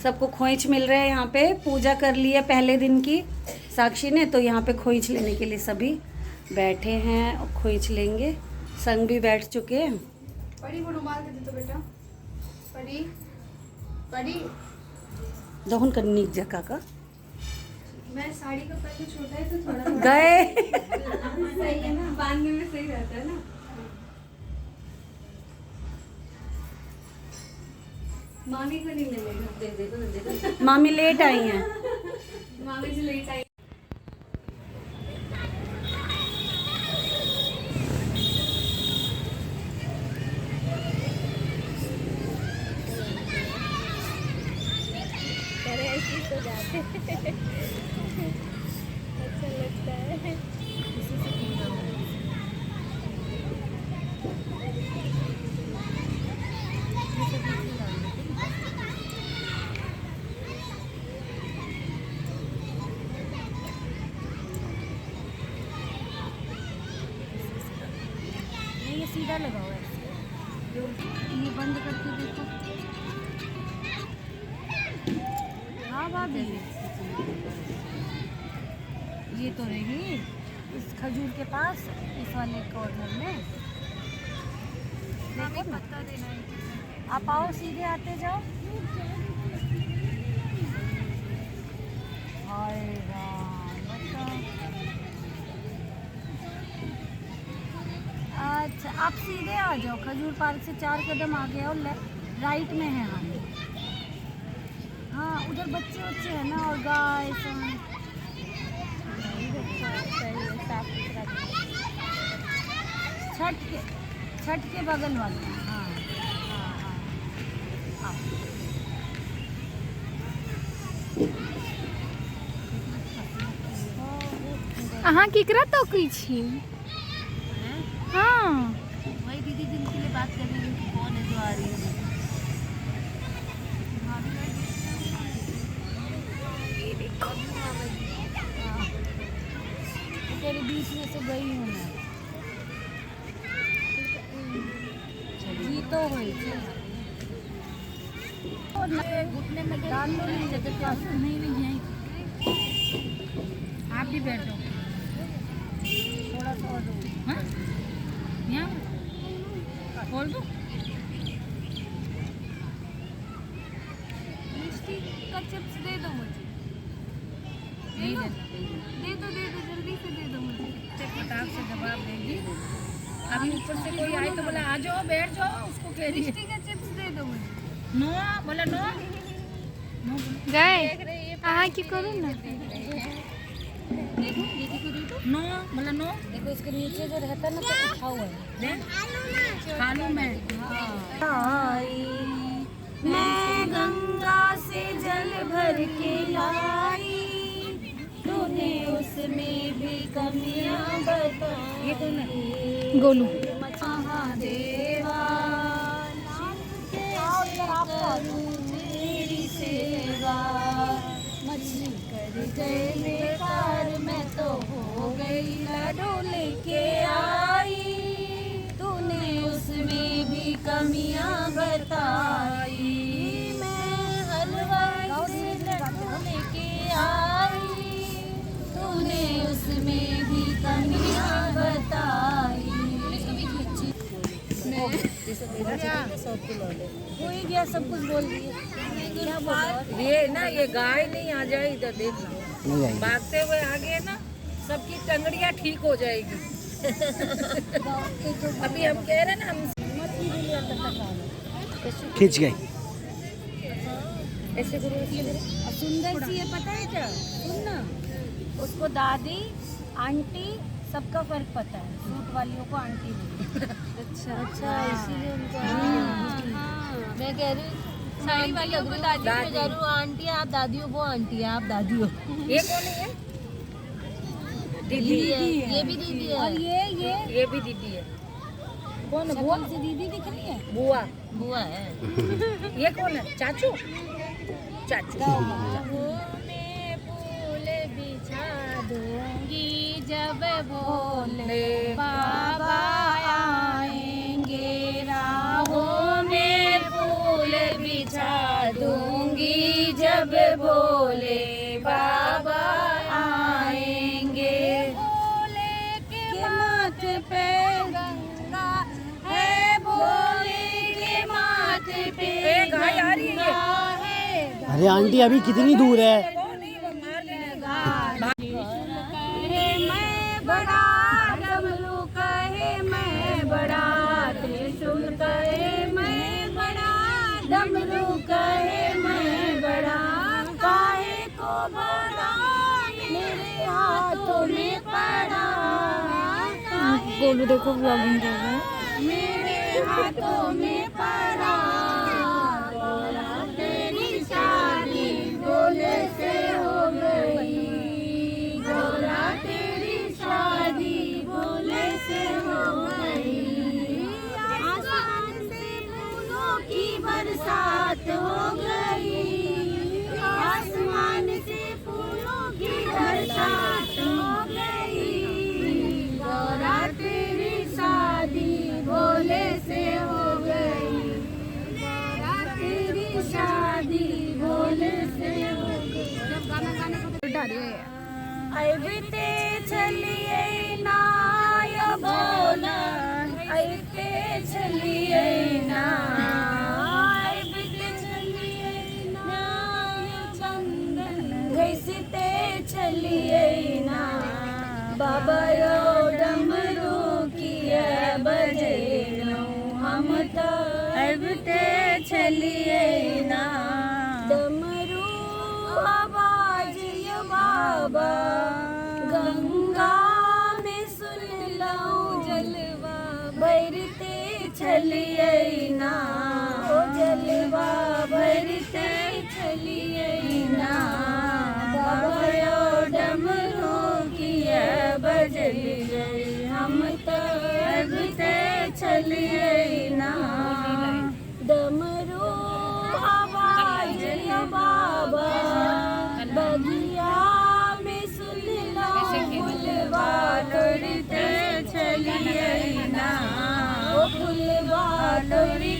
सबको खोइच मिल रहे हैं यहाँ पे। पूजा कर ली है पहले दिन की साक्षी ने, तो यहाँ पे खोइच लेने के लिए सभी बैठे हैं और खोइच लेंगे। संग भी बैठ चुके हैं। परी वो रुमाल दे दे तो बेटा। परी परी दोहन करनी जगह का मैं साड़ी का पल्लू छोटा है तो थोड़ा गए सही है ना, बांधने में सही रहता है ना। मामी को नहीं मिलेगा, दे दे। मामी लेट आई हैं। मामी जी लेट आई। अच्छा लगता है। ये सीधा लगाओ ऐसे, ये बंद करके देखो। हाँ भाभी, ये तो रहेगी इस खजूर के पास, इस वाले कॉर्नर में। देखो पत्ता देना है। आप आओ, सीधे आते जाओ। हाय राम, बताओ। अच्छा, आप सीधे आ जाओ, खजूर पार्क से 4 कदम आगे आओ, राइट में है हम। हाँ, उधर बच्चे बच्चे हैं ना, और गाय सब। छठ के बगल वाले। हाँ हाँ हाँ, अहाँ केकरा तो छी? हाँ, वही दीदी जिनके लिए बात कर रही है, कौन है जो आ रही है? तेरे बीच में से गई हूँ मैं। जी तो हुई घुटने में डाल लो, नहीं जगह पास नहीं यहीं। आप भी बैठो, थोड़ा सा और दो। हाँ, यहाँ खोल दो। मिष्टी का चिप्स दे दो मुझे। दे दो जल्दी से दे दो मुझे। किताब से जवाब देगी। अभी ऊपर से कोई आए तो बोला आ जाओ, बैठ जाओ, उसको कह रही है मिष्टी का चिप्स दे दो मुझे। नो बोला, नो गए हाँ की करो ना। देखो दीदी को दे दो। नो बोला, नो। देखो इसके नीचे जो रहता है ना, तो उठा हुआ है। खा लूँ मैं। मैं गंगा से जल भर के लाई, तूने उसमें भी कमियां बताई। ये कौन है? गोलू। महादेवा तेरी सेवा, मछली कर गए बेकार, मैं तो हो गई लाडो लेके आई, तूने उसमें भी कमियां बताई। मैं हलवाई से लड्डू लेके आई, तूने उसमें भी कमियां बताई। हो ही गया, सब कुछ बोल दिए। ये ना, ये गाय नहीं आ जाए इधर, देखना भागते हुए आगे ना, सबकी टंगड़ियाँ ठीक हो जाएगी। अभी हम कह रहे ना, हम खींच गई। ऐसे करो, सुंदर सी है, पता है क्या? सुनना, उसको दादी आंटी सबका फर्क पता है। सूट वालियों को आंटी बोलते। अच्छा, इसीलिए उनको। मैं कह रही हूँ साड़ी वालियों को दादी, जरूर आंटी है, आप दादी हो, वो आंटी है, आप दादी हो। ये कौन है? दीदी है, ये भी दीदी है, और ये भी दीदी है। कौन है? कौन सी दीदी दिख रही है? बुआ। बुआ है। ये कौन है? चाचू। चाचू। मैं फूल बिछा दूंगी जब भोले बाबा आएंगे, राहों में फूल बिछा दूंगी अरे आंटी अभी कितनी दूर है? मैं बड़ा डमरू कहे मैं बड़ा, त्रिशूल कहे मैं बड़ा, डमरू कहे मैं बड़ा, काहे को बड़ा मेरे हाथों में पड़ा, गोलू देखो व्लॉगिंग कर रहा है, मेरे हाथों में पड़ा, बोला तेरी शादी बोले से हो गई, बोला तेरी शादी बोले से हो गई, आसमान से फूलों की बरसात हो गई, आसमान से फूलों की बरसात हो गई, बोला तेरी शादी बोले से हो गई, बोला तेरी शादी बोले से हो गई। ऐबते चलिए ना यो बोला, ऐबते चलिए ना, ऐबते चलिए ना यो चंदन, घसीते चलिए ना, बाबा यो डमरू किया बजे नो, हम तो ऐबते चलिए ना, डमरू आवाज यो बाबा, गंगा में सुन लो जलवा, भरते चलिए ना, ओ जलवा भरते चलिए ना, बाबा यो डमरू किया बजल गई, हम तो भरते चलिए ना, डमरू आवाज यो बाबा, बगिया में सुन लो फुलवा तोड़ते चलिए ना, ओ फुलवा तोड़ते